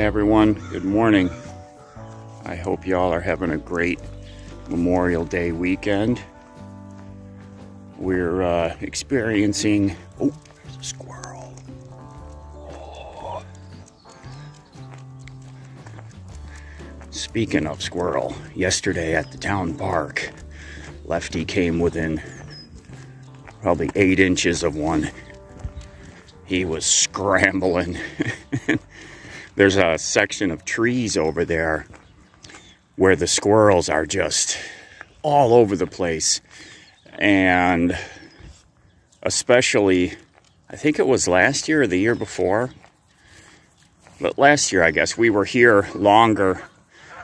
everyone, good morning. I hope y'all are having a great Memorial Day weekend. We're experiencing, oh, there's a squirrel. Oh. Speaking of squirrel, yesterday at the town park, Lefty came within probably 8 inches of one. He was scrambling. There's a section of trees over there where the squirrels are just all over the place. And especially, I think it was last year or the year before. But last year, I guess, we were here longer,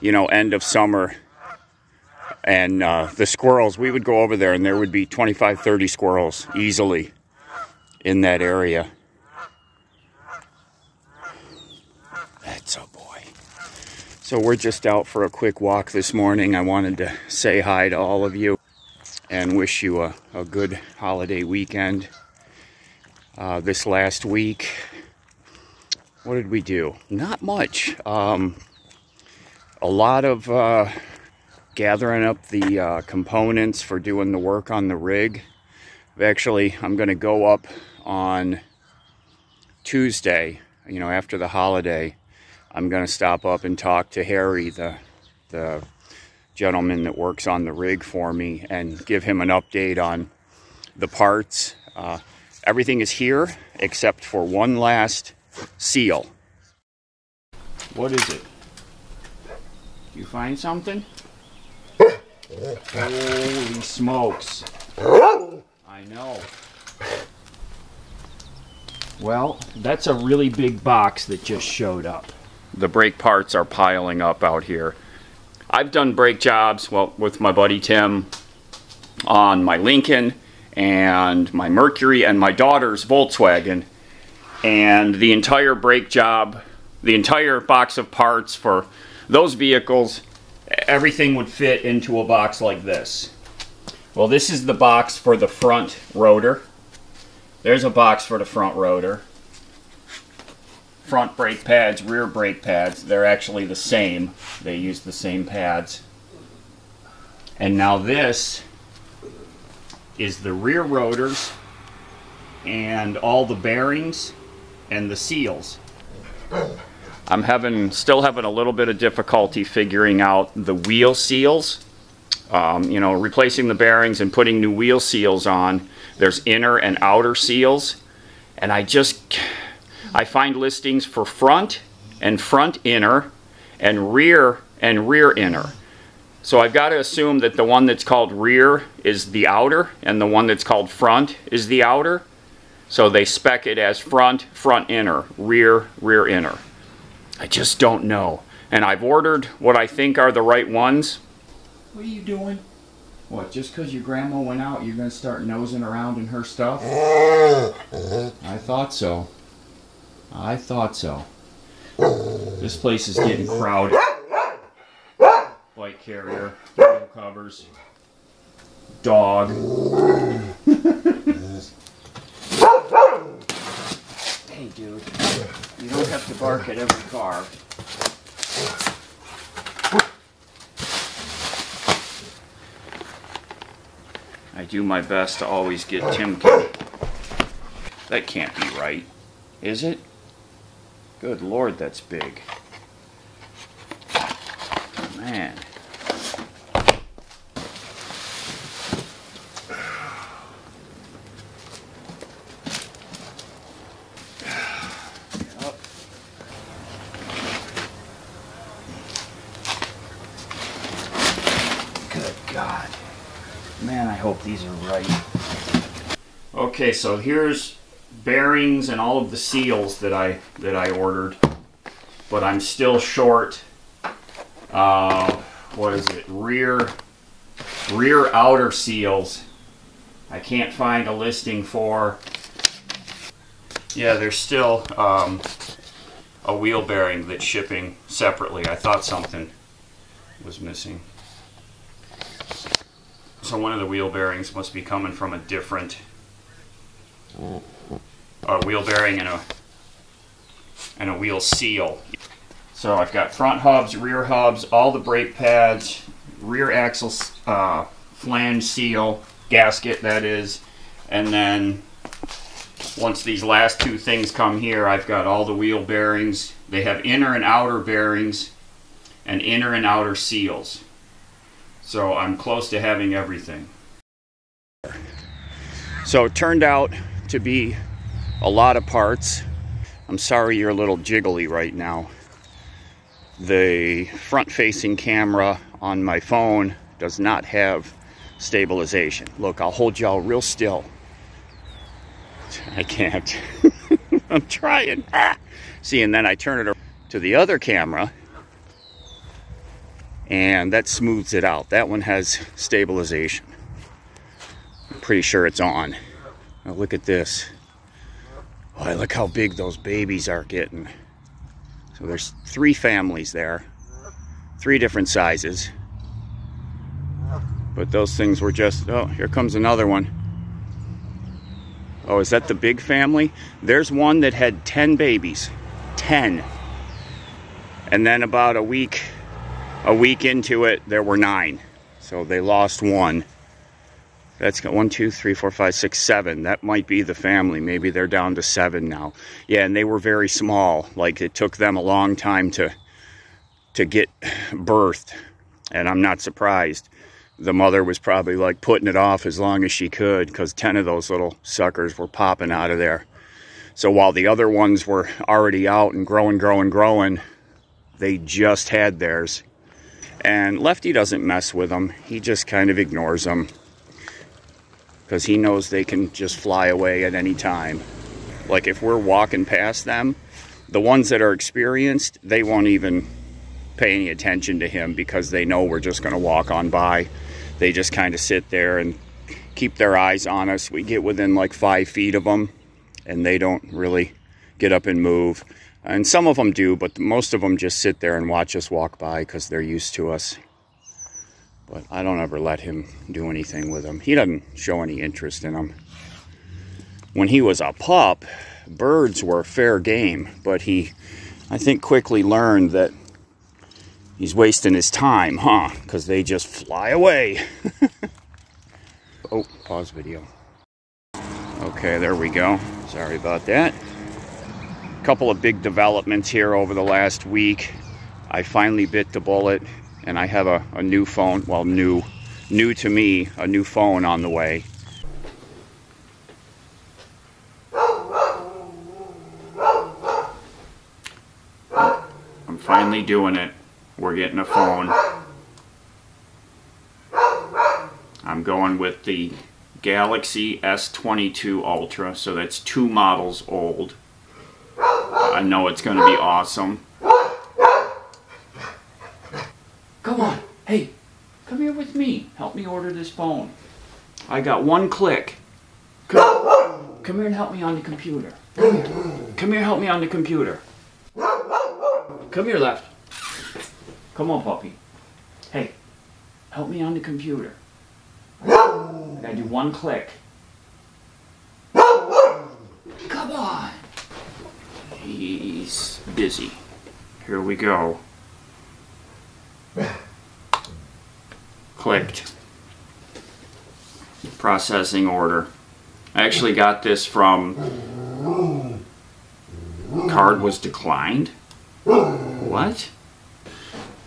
you know, end of summer. And the squirrels, we would go over there and there would be 25, 30 squirrels easily in that area. That's a boy. So we're just out for a quick walk this morning. I wanted to say hi to all of you and wish you a good holiday weekend. This last week, what did we do? Not much. A lot of gathering up the components for doing the work on the rig. I'm going to go up on Tuesday, you know, after the holiday. I'm going to stop up and talk to Harry, the gentleman that works on the rig for me, and give him an update on the parts. Everything is here except for one last seal. What is it? You find something? Holy smokes. I know. Well, that's a really big box that just showed up. The brake parts are piling up out here. I've done brake jobs, well, with my buddy Tim on my Lincoln and my Mercury and my daughter's Volkswagen. And the entire brake job, the entire box of parts for those vehicles, everything would fit into a box like this. Well, this is the box for the front rotor. There's a box for the front rotor. Front brake pads, rear brake pads, they're actually the same. They use the same pads. And now this is the rear rotors and all the bearings and the seals. I'm still having a little bit of difficulty figuring out the wheel seals. You know, replacing the bearings and putting new wheel seals on. There's inner and outer seals. And I find listings for front and front inner and rear inner. So I've got to assume that the one that's called rear is the outer and the one that's called front is the outer. So they spec it as front inner, rear inner. I just don't know. And I've ordered what I think are the right ones. What are you doing? What, just because your grandma went out, you're going to start nosing around in her stuff? I thought so. I thought so. This place is getting crowded. Bike carrier, wheel covers, dog. Hey dude, you don't have to bark at every car. I do my best to always get Timken. That can't be right, is it? Good Lord, that's big. Man. Yep. Good God. Man, I hope these are right. Okay, so here's bearings and all of the seals that I ordered, but I'm still short. What is it? Rear outer seals. I can't find a listing for. Yeah, there's still a wheel bearing that's shipping separately. I thought something was missing. So one of the wheel bearings must be coming from a different wheel bearing and a wheel seal. So So I've got front hubs, rear hubs, all the brake pads, rear axle flange seal, gasket that is, and then once these last two things come here, I've got all the wheel bearings. They have inner and outer bearings and inner and outer seals. So I'm close to having everything. So it turned out to be a lot of parts. I'm sorry you're a little jiggly right now. The front-facing camera on my phone does not have stabilization. Look, I'll hold y'all real still. I can't. I'm trying. Ah. See, and then I turn it to the other camera, and that smooths it out. That one has stabilization. I'm pretty sure it's on. Now look at this. Oh, look how big those babies are getting. So there's 3 families there, 3 different sizes. But those things were just, oh, here comes another one. Oh, is that the big family? There's one that had 10 babies. 10. And then about a week into it, there were 9. So they lost 1. That's got 1, 2, 3, 4, 5, 6, 7. That might be the family. Maybe they're down to 7 now. Yeah, and they were very small. Like, it took them a long time to get birthed. And I'm not surprised. The mother was probably like putting it off as long as she could, because 10 of those little suckers were popping out of there. So while the other ones were already out and growing, they just had theirs. And Lefty doesn't mess with them. He just kind of ignores them, because he knows they can just fly away at any time. Like, if we're walking past them, the ones that are experienced, they won't even pay any attention to him, because they know we're just going to walk on by. They just kind of sit there and keep their eyes on us. We get within like 5 feet of them, and they don't really get up and move. And some of them do, but most of them just sit there and watch us walk by because they're used to us. But I don't ever let him do anything with them. He doesn't show any interest in them. When he was a pup, birds were fair game, but he, I think, quickly learned that he's wasting his time, huh? Because they just fly away. Oh, pause video. Okay, there we go. Sorry about that. Couple of big developments here over the last week. I finally bit the bullet, and I have a new phone. Well, new to me, a new phone on the way. I'm finally doing it. We're getting a phone. I'm going with the Galaxy S22 Ultra, so that's 2 models old. I know it's going to be awesome. Come on, hey, come here with me. Help me order this phone. I got 1 click. Come here and help me on the computer. Come here. Come here, help me on the computer. Come here, Left. Come on, puppy. Hey, help me on the computer. I gotta do 1 click. Come on. He's busy. Here we go. Clicked. Processing order. I actually got this from... Card was declined? What?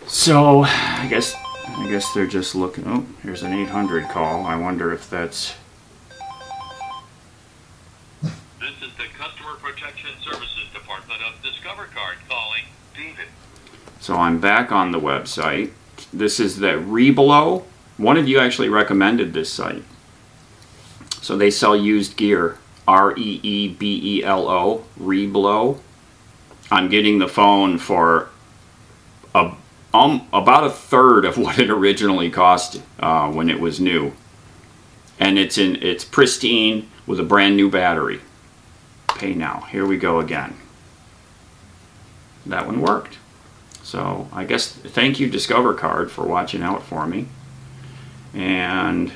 So, I guess they're just looking... Oh, here's an 800 call. I wonder if that's... This is the Customer Protection Services Department of Discover Card calling David. So I'm back on the website. This is the Rebelo. One of you actually recommended this site. So they sell used gear. R-E-E-B-E-L-O. Rebelo. I'm getting the phone for about a third of what it originally cost when it was new. And it's pristine with a brand new battery. Pay now. Here we go again. That one worked. So I guess thank you Discover Card for watching out for me. And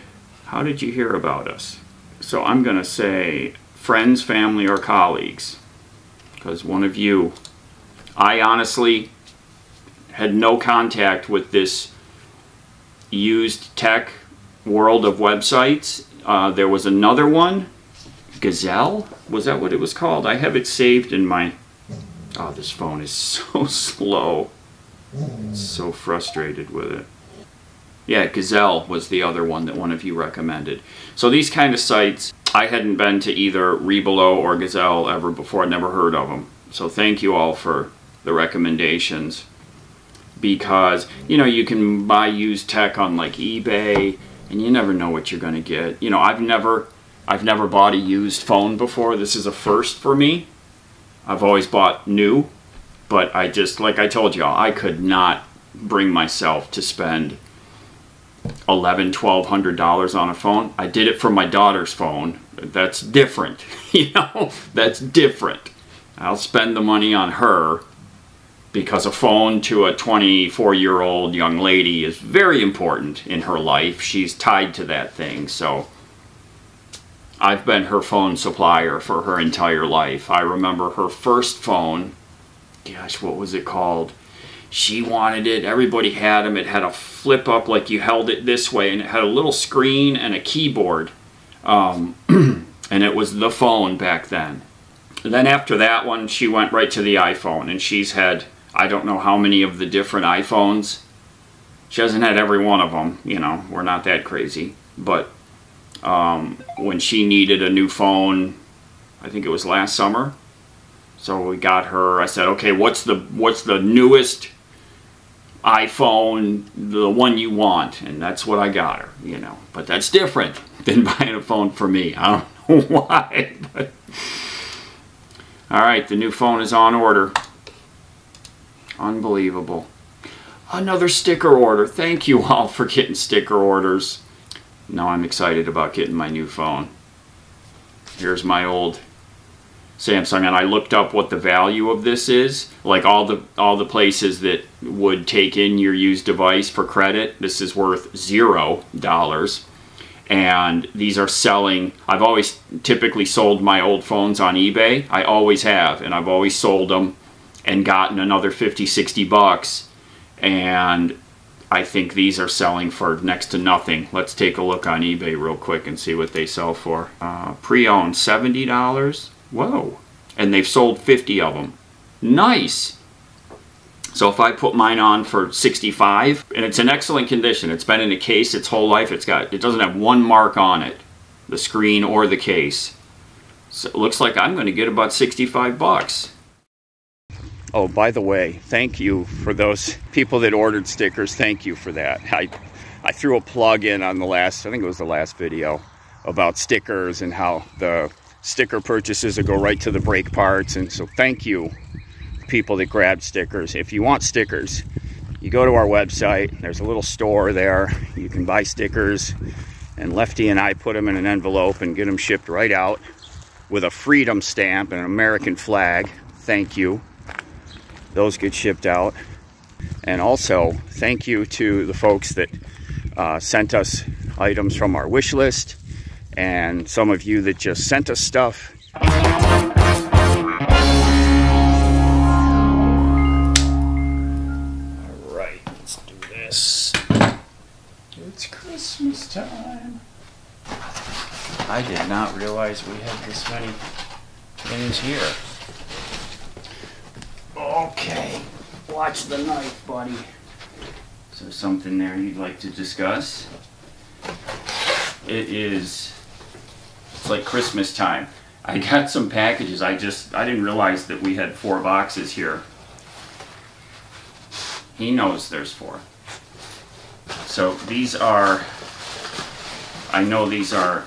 how did you hear about us? So I'm going to say friends, family, or colleagues. Because one of you, I honestly had no contact with this used tech world of websites. There was another one, Gazelle? Was that what it was called? I have it saved in my... Oh, this phone is so slow. So frustrated with it. Yeah, Gazelle was the other one that one of you recommended. So these kind of sites, I hadn't been to either Rebelo or Gazelle ever before. I'd never heard of them. So thank you all for the recommendations. Because, you know, you can buy used tech on like eBay, and you never know what you're going to get. You know, I've never bought a used phone before. This is a first for me. I've always bought new, but I just, like I told y'all, I could not bring myself to spend $1,100–1,200 on a phone. I did it for my daughter's phone. That's different. You know, that's different. I'll spend the money on her because a phone to a 24-year-old young lady is very important in her life. She's tied to that thing. So I've been her phone supplier for her entire life. I remember her first phone. Gosh, what was it called? She wanted it. Everybody had them. It had a flip up, like you held it this way, and it had a little screen and a keyboard. And it was the phone back then. And then after that one, she went right to the iPhone, and she's had, I don't know how many of the different iPhones. She hasn't had every one of them, you know, we're not that crazy. But when she needed a new phone, I think it was last summer, so we got her, I said, okay, what's the newest iPhone, the one you want? And that's what I got her, you know. But that's different than buying a phone for me. I don't know why, but... Alright, the new phone is on order. Unbelievable. Another sticker order. Thank you all for getting sticker orders. Now I'm excited about getting my new phone. Here's my old Samsung, and I looked up what the value of this is. Like all the places that would take in your used device for credit, this is worth $0. And these are selling. I've always typically sold my old phones on eBay. I always have, and I've always sold them and gotten another 50–60 bucks. And I think these are selling for next to nothing. Let's take a look on eBay real quick and see what they sell for. Pre-owned, $70. Whoa. And they've sold 50 of them. Nice. So if I put mine on for $65, and it's in excellent condition, it's been in a case its whole life, it doesn't have one mark on it, the screen or the case. So it looks like I'm going to get about 65 bucks. Oh, by the way, thank you for those people that ordered stickers. Thank you for that. I threw a plug in on the last, I think it was the last video, about stickers and how the sticker purchases will go right to the brake parts. And so thank you, people that grabbed stickers. If you want stickers, you go to our website. There's a little store there. You can buy stickers, and Lefty and I put them in an envelope and get them shipped right out with a freedom stamp and an American flag. Thank you. Those get shipped out. And also thank you to the folks that sent us items from our wish list, and some of you that just sent us stuff. It's Christmas time. I did not realize we had this many things here. Okay, watch the knife, buddy. Is there something there you'd like to discuss? It's like Christmas time. I got some packages. I didn't realize that we had 4 boxes here. He knows there's 4. So these are, I know these are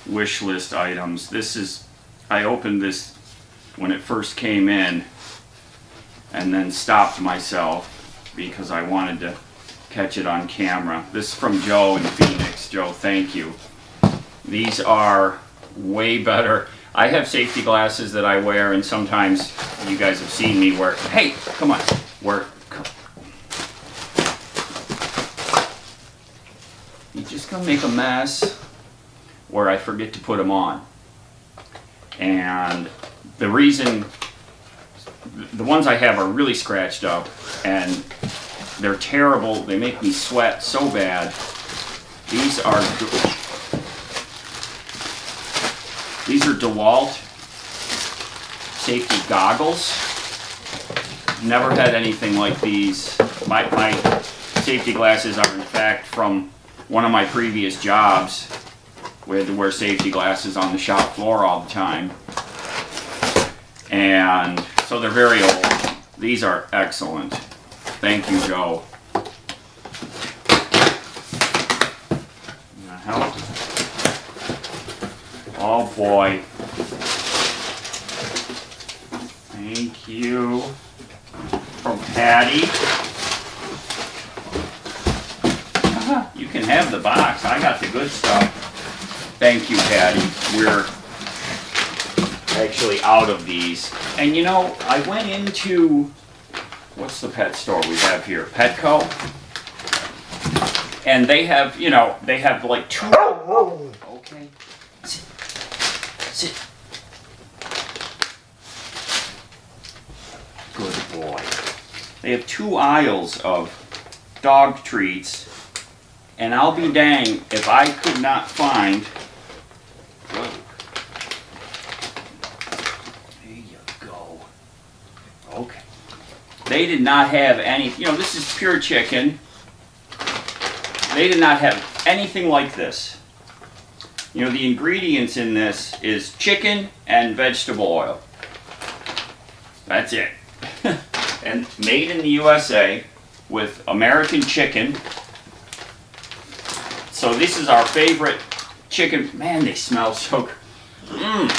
wish list items. This is, I opened this when it first came in and then stopped myself because I wanted to catch it on camera. This is from Joe in Phoenix. Joe, thank you. These are way better. I have safety glasses that I wear, and sometimes you guys have seen me wear, hey, come on, you just gonna make a mess where I forget to put them on. And the reason the ones I have are really scratched up, and they're terrible. They make me sweat so bad. These are DeWalt safety goggles. Never had anything like these. My safety glasses are in fact from one of my previous jobs, we had to wear safety glasses on the shop floor all the time. And so they're very old. These are excellent. Thank you, Joe. Help. Oh boy. Thank you. From Patty. You can have the box. I got the good stuff. Thank you, Patty. We're actually out of these. And you know, I went into, what's the pet store we have here? Petco. And they have, you know, they have like two. Okay. Sit. Sit. Good boy. They have 2 aisles of dog treats. And I'll be dang if I could not find. Whoa. There you go. Okay. They did not have any, you know, this is pure chicken. They did not have anything like this. You know, the ingredients in this is chicken and vegetable oil. That's it. And made in the USA with American chicken. So this is our favorite chicken. Man, they smell so good.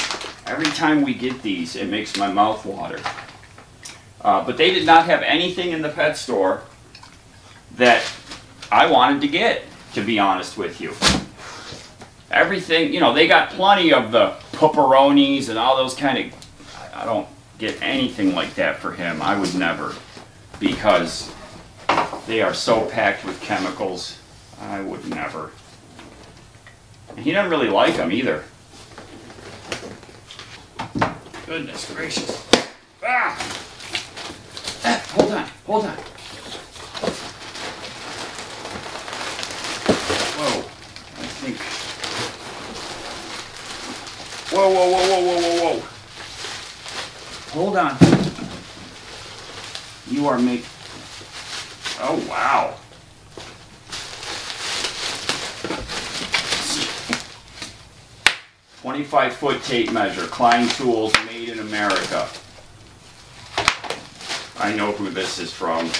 Every time we get these, it makes my mouth water. But they did not have anything in the pet store that I wanted to get, to be honest with you. Everything, you know, they got plenty of the pepperonis and all those kind of, I don't get anything like that for him. I would never, because they are so packed with chemicals. I would never. And he doesn't really like them either. Goodness gracious. Ah! Hold on, hold on. Whoa, I think. Whoa, whoa, whoa, whoa, whoa, whoa, whoa. Hold on. You are making. Oh, wow. "25-foot tape measure, Klein Tools, made in America." I know who this is from.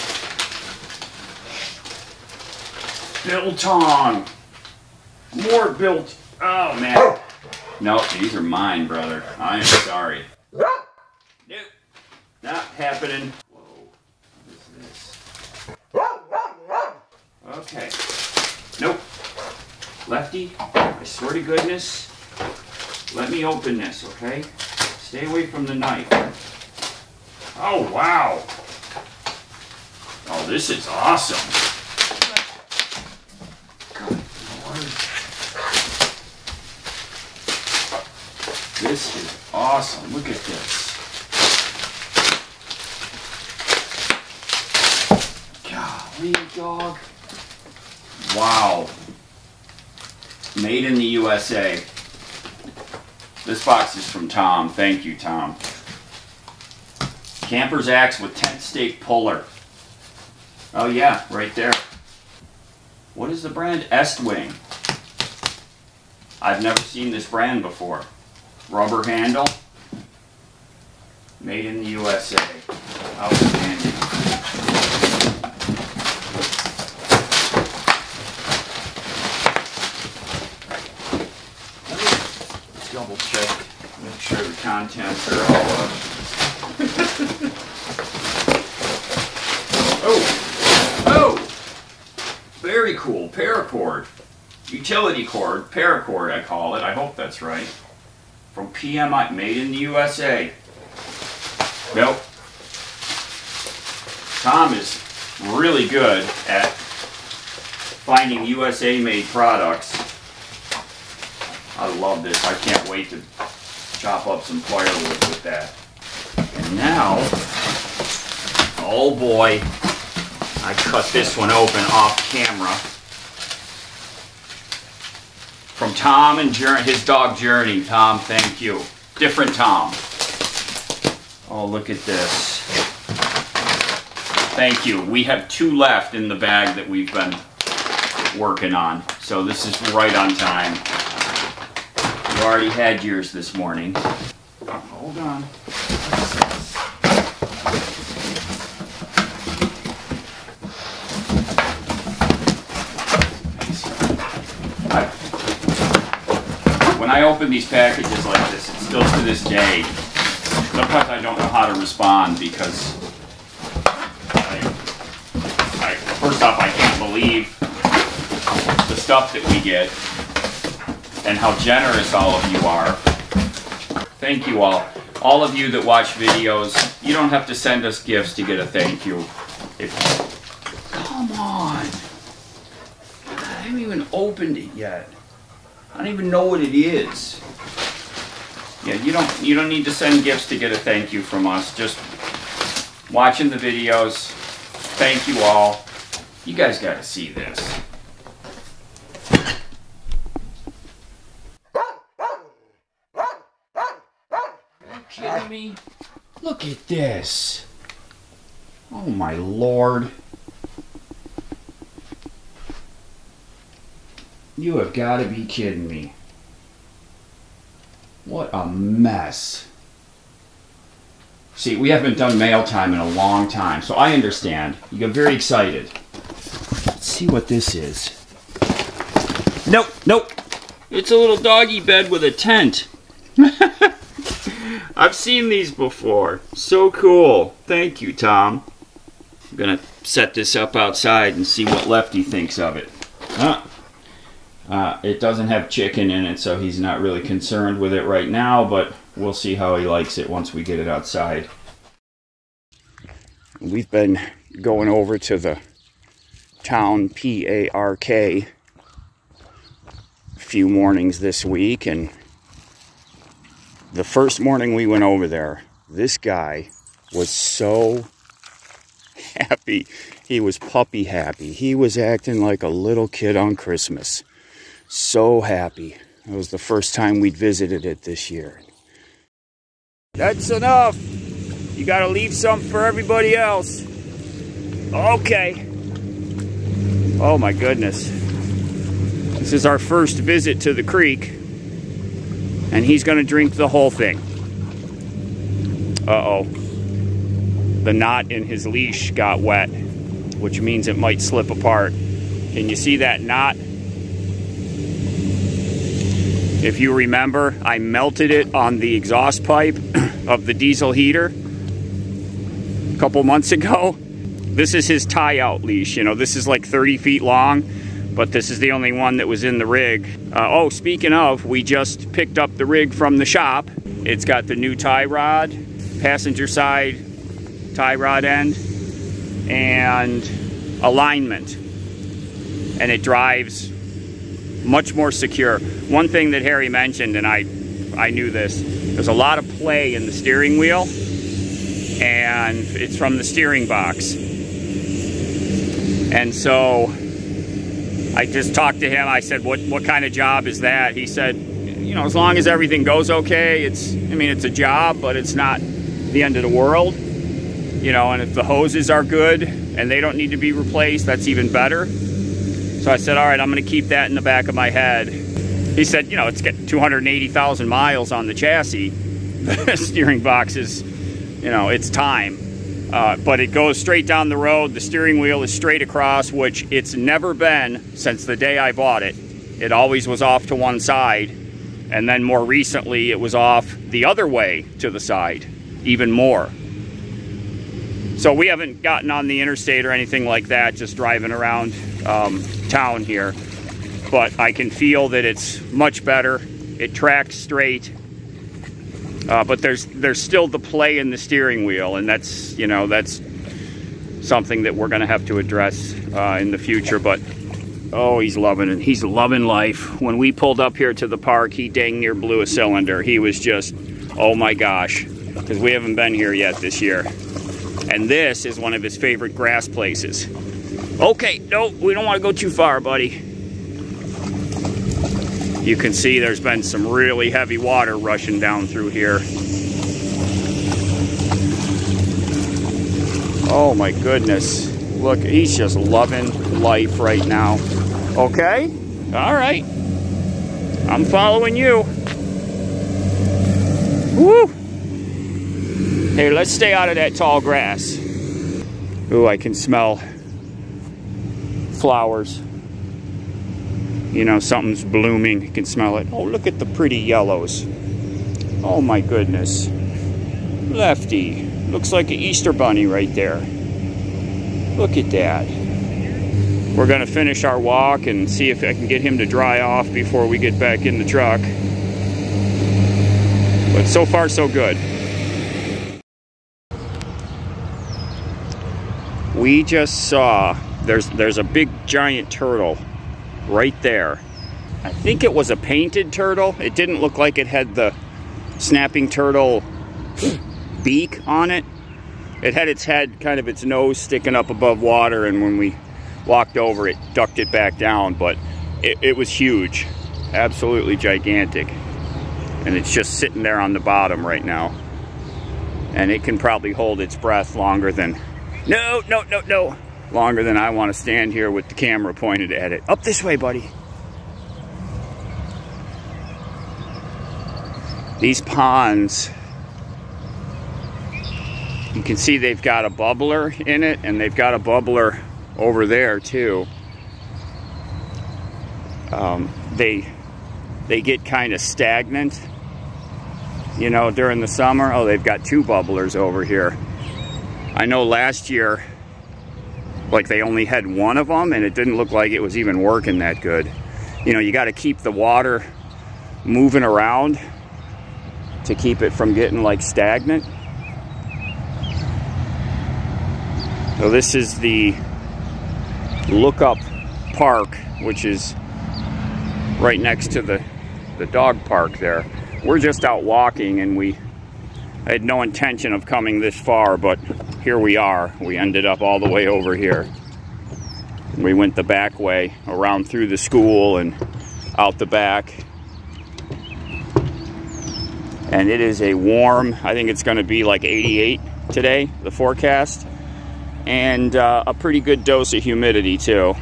Biltong. More Bilt. Oh man. No, these are mine, brother. I am sorry. Nope. Not happening. Whoa. What is this? Okay. Nope. Lefty, I swear to goodness. Let me open this, okay? Stay away from the knife. Oh, wow. Oh, this is awesome. Good Lord. This is awesome. Look at this. Golly, dog. Wow. Made in the USA. This box is from Tom. Thank you, Tom. Camper's axe with tent stake puller. Oh yeah, right there. What is the brand? Estwing. I've never seen this brand before. Rubber handle. Made in the USA. Outstanding. Double check, make sure the contents are all Oh! Very cool. Paracord. Utility cord. Paracord, I call it. I hope that's right. From PMI. Made in the USA. Nope. Tom is really good at finding USA-made products. I love this. I can't wait to chop up some firewood with that. And now, Oh boy, I cut this one open off camera. From Tom and his dog Journey. Tom, thank you. Different Tom. Oh, look at this. Thank you. We have 2 left in the bag that we've been working on. So this is right on time. You already had yours this morning. Hold on. When I open these packages like this, it's still to this day, sometimes I don't know how to respond because first off, I can't believe the stuff that we get and how generous all of you are. Thank you all. All of you that watch videos, you don't have to send us gifts to get a thank you. Come on. I haven't even opened it yet. I don't even know what it is. Yeah, you don't need to send gifts to get a thank you from us. Just watching the videos. Thank you all. You guys got to see this. Are you kidding me? Look at this. Oh my Lord. You have got to be kidding me. What a mess. See, we haven't done mail time in a long time, so I understand. You get very excited. Let's see what this is. Nope, nope. It's a little doggy bed with a tent. I've seen these before. So cool. Thank you, Tom. I'm going to set this up outside and see what Lefty thinks of it. It doesn't have chicken in it, so he's not really concerned with it right now, but we'll see how he likes it once we get it outside. We've been going over to the town Park a few mornings this week, and the first morning we went over there, this guy was so happy. He was puppy happy. He was acting like a little kid on Christmas. So happy. It was the first time we'd visited it this year. That's enough. You gotta leave some for everybody else. Okay. Oh my goodness. This is our first visit to the creek, and he's gonna drink the whole thing. Uh-oh. The knot in his leash got wet, which means it might slip apart. Can you see that knot? If you remember, I melted it on the exhaust pipe of the diesel heater a couple months ago. This is his tie-out leash. You know, this is like 30 feet long, but this is the only one that was in the rig. Oh, speaking of, we just picked up the rig from the shop. It's got the new tie rod, passenger side tie rod end, and alignment. And it drives much more secure. One thing that Harry mentioned, and I knew this, there's a lot of play in the steering wheel, and it's from the steering box. And so I just talked to him. I said, what kind of job is that? He said, you know, as long as everything goes okay, it's a job, but it's not the end of the world. You know, and if the hoses are good and they don't need to be replaced, that's even better. So I said, all right, I'm going to keep that in the back of my head. He said, you know, it's got 280,000 miles on the chassis. The steering box is, you know, it's time. But it goes straight down the road. The steering wheel is straight across, which it's never been since the day I bought it. It always was off to one side. And then more recently, it was off the other way to the side, even more. So we haven't gotten on the interstate or anything like that, just driving around town here. But I can feel that it's much better. It tracks straight. But there's still the play in the steering wheel, and that's, you know, that's something that we're going to have to address in the future. But oh, he's loving it. He's loving life. When we pulled up here to the park, he dang near blew a cylinder. He was just, oh my gosh, because we haven't been here yet this year. And this is one of his favorite grass places. Okay, no, we don't want to go too far, buddy. You can see there's been some really heavy water rushing down through here. Oh my goodness. Look, he's just loving life right now. Okay, all right. I'm following you. Woo! Hey, let's stay out of that tall grass. Ooh, I can smell flowers. You know, something's blooming. You can smell it. Oh, look at the pretty yellows. Oh my goodness. Lefty. Looks like an Easter bunny right there. Look at that. We're gonna finish our walk and see if I can get him to dry off before we get back in the truck. But so far, so good. We just saw, there's a big giant turtle right there. I think it was a painted turtle. It didn't look like it had the snapping turtle beak on it. It had its head, kind of its nose sticking up above water, and when we walked over it ducked it back down, but it was huge, absolutely gigantic. And it's just sitting there on the bottom right now. And it can probably hold its breath longer than, no, longer than I want to stand here with the camera pointed at it. Up this way, buddy. These ponds, you can see they've got a bubbler in it, and they've got a bubbler over there too. They get kind of stagnant, you know, during the summer. Oh, they've got two bubblers over here. I know last year, like, they only had one of them, and it didn't look like it was even working that good. You know, you got to keep the water moving around to keep it from getting like stagnant. So this is the Lookup Park, which is right next to the dog park there. We're just out walking, and I had no intention of coming this far, but here we are. We ended up all the way over here. We went the back way, around through the school and out the back. And it is a warm, I think it's gonna be like 88 today, the forecast. And a pretty good dose of humidity too.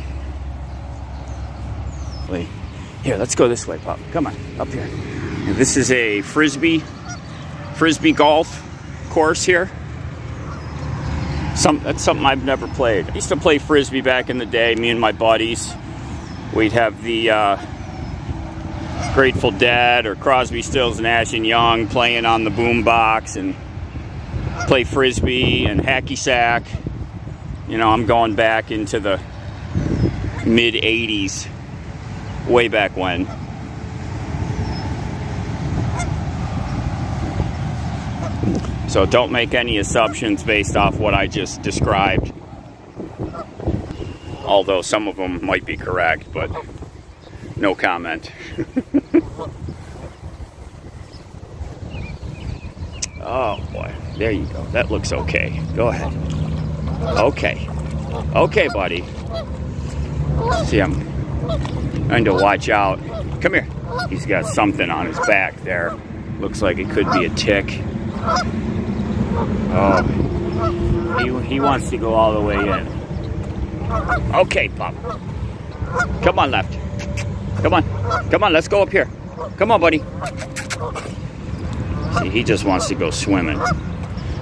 Here, let's go this way, Pop. Come on, up here. And this is a frisbee golf course here. That's something I've never played. I used to play frisbee back in the day. Me and my buddies, we'd have the Grateful Dead or Crosby, Stills, Nash and Young playing on the boom box and play frisbee and hacky sack. You know, I'm going back into the mid 80s, way back when. So don't make any assumptions based off what I just described. Although some of them might be correct, but no comment. Oh boy, there you go. That looks okay. Go ahead. Okay. Okay, buddy. See, I'm trying to watch out. Come here. He's got something on his back there. Looks like it could be a tick. Oh, he wants to go all the way in. Okay, Pop. Come on, left. Come on. Come on, let's go up here. Come on, buddy. See, he just wants to go swimming.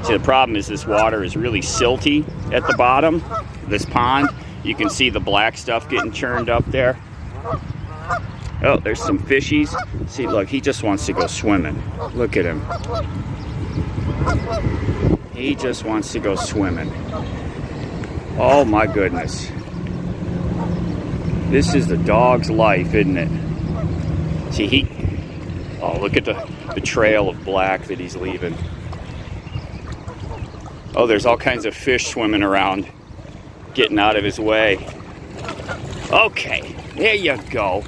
See, the problem is this water is really silty at the bottom. This pond, you can see the black stuff getting churned up there. Oh, there's some fishies. See, look, he just wants to go swimming. Look at him. He just wants to go swimming. Oh my goodness. This is the dog's life, isn't it? See, oh, look at the trail of black that he's leaving. Oh, there's all kinds of fish swimming around, getting out of his way. Okay, there you go.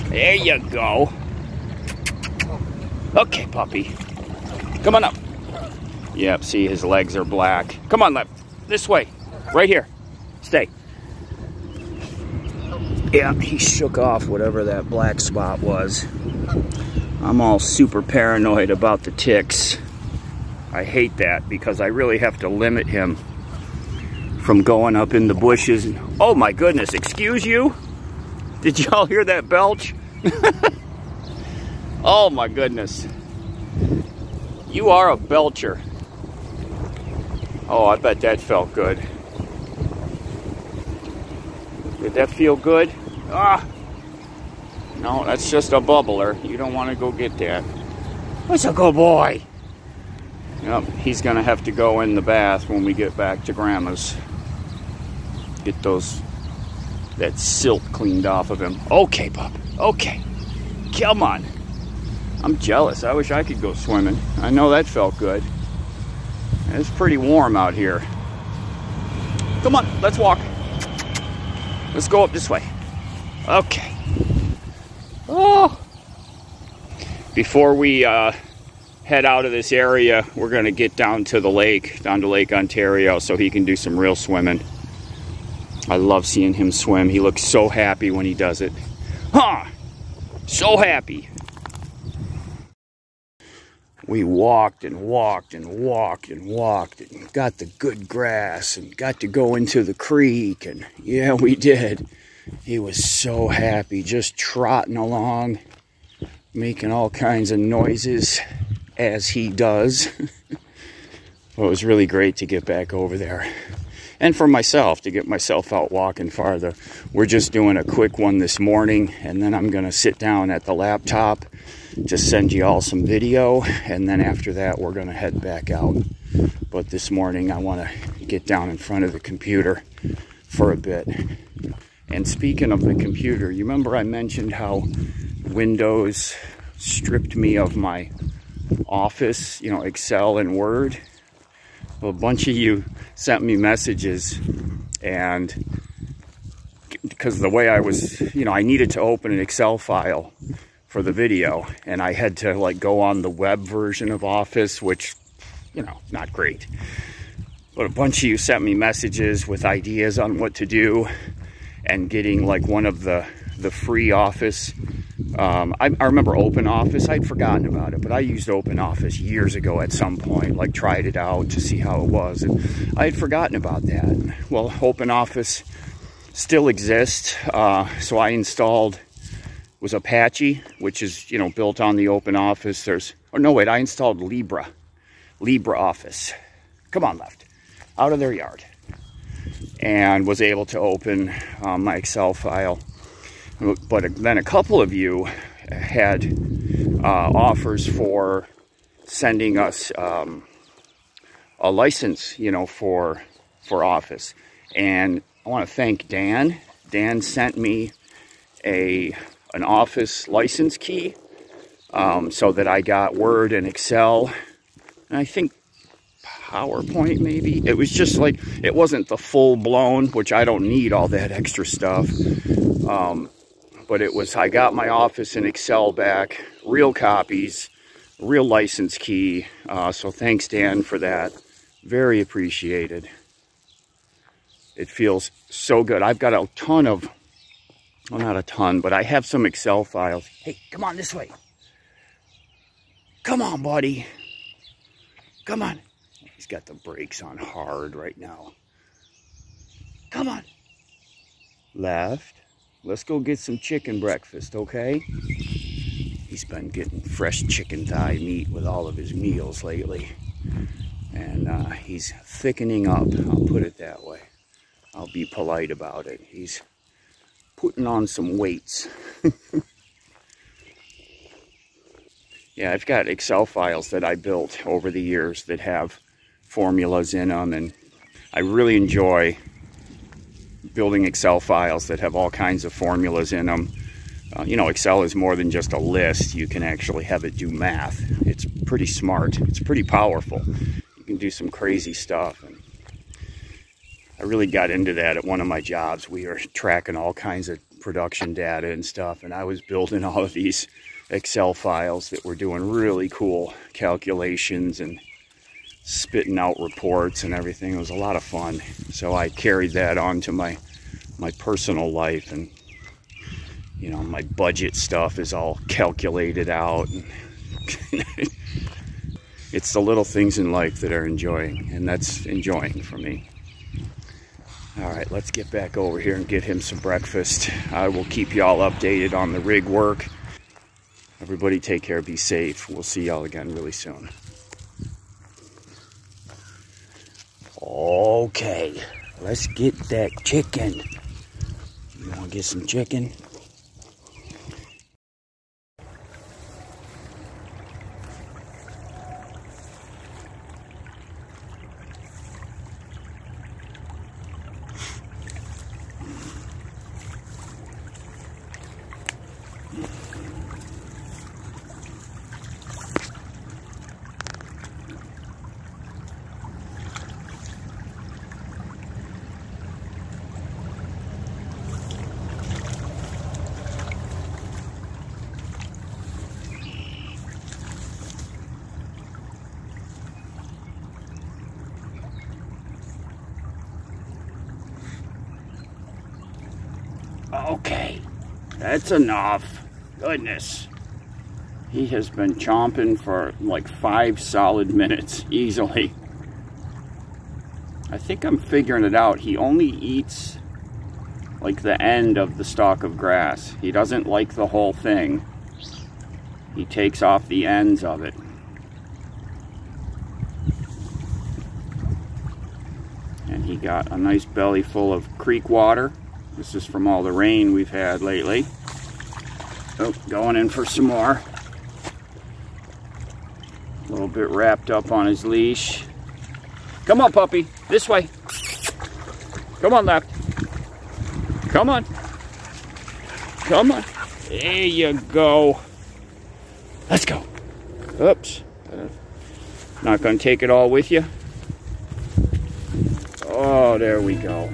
There you go. Okay, puppy. Come on up. Yep, see, his legs are black. Come on, left. This way. Right here. Stay. Yeah, he shook off whatever that black spot was. I'm all super paranoid about the ticks. I hate that because I really have to limit him from going up in the bushes. Oh my goodness, excuse you? Did y'all hear that belch? Oh my goodness. You are a belcher. Oh, I bet that felt good. Did that feel good? Ah! No, that's just a bubbler. You don't want to go get that. That's a good boy. Yep, he's gonna have to go in the bath when we get back to Grandma's. Get that silt cleaned off of him. Okay, pup. Okay. Come on. I'm jealous. I wish I could go swimming. I know that felt good. It's pretty warm out here. Come on, let's walk. Let's go up this way. Okay. Oh. Before we head out of this area, we're going to get down to the lake, down to Lake Ontario, so he can do some real swimming. I love seeing him swim. He looks so happy when he does it. Huh! So happy. We walked and walked and walked and walked and got the good grass and got to go into the creek, and yeah, we did. He was so happy, just trotting along, making all kinds of noises as he does. Well, it was really great to get back over there. And for myself, to get myself out walking farther. We're just doing a quick one this morning, and then I'm going to sit down at the laptop, just send you all some video, and then after that we're going to head back out. But this morning I want to get down in front of the computer for a bit. And speaking of the computer, you remember I mentioned how Windows stripped me of my Office, you know, Excel and Word? Well, a bunch of you sent me messages, and because the way I was, you know, I needed to open an Excel file for the video, and I had to like go on the web version of Office, which, you know, not great. But a bunch of you sent me messages with ideas on what to do, and getting like one of the free Office. I remember Open Office. I'd forgotten about it, but I used Open Office years ago at some point, like tried it out to see how it was, and I had forgotten about that. Well, Open Office still exists, so I installed, was Apache, which is, you know, built on the Open Office. I installed LibreOffice. Come on, left, out of their yard, and was able to open my Excel file. But then a couple of you had offers for sending us a license, you know, for Office. And I want to thank Dan. Dan sent me an Office license key, so that I got Word and Excel, and I think PowerPoint maybe. It was just like, it wasn't the full blown, which I don't need all that extra stuff. But it was, I got my Office and Excel back, real copies, real license key. So thanks, Dan, for that. Very appreciated. It feels so good. I've got a ton of, well, not a ton, but I have some Excel files. Hey, come on this way. Come on, buddy. Come on. He's got the brakes on hard right now. Come on. Left. Let's go get some chicken breakfast, okay? He's been getting fresh chicken thigh meat with all of his meals lately. And he's thickening up, I'll put it that way. I'll be polite about it. He's putting on some weights. Yeah, I've got Excel files that I built over the years that have formulas in them, and I really enjoy building Excel files that have all kinds of formulas in them. You know, Excel is more than just a list. You can actually have it do math. It's pretty smart. It's pretty powerful. You can do some crazy stuff. And I really got into that at one of my jobs. We were tracking all kinds of production data and stuff, and I was building all of these Excel files that were doing really cool calculations and spitting out reports and everything. It was a lot of fun. So I carried that on to my personal life, and you know, my budget stuff is all calculated out. It's the little things in life that are enjoying, and that's enjoying for me. All right, let's get back over here and get him some breakfast. I will keep y'all updated on the rig work. Everybody take care, be safe. We'll see y'all again really soon. Okay, let's get that chicken. You want to get some chicken? Okay, that's enough. Goodness. He has been chomping for like 5 solid minutes, easily. I think I'm figuring it out. He only eats like the end of the stalk of grass. He doesn't like the whole thing. He takes off the ends of it. And he got a nice belly full of creek water. This is from all the rain we've had lately. Oh, going in for some more. A little bit wrapped up on his leash. Come on, puppy. This way. Come on, left. Come on. Come on. There you go. Let's go. Oops. Not going to take it all with you. Oh, there we go.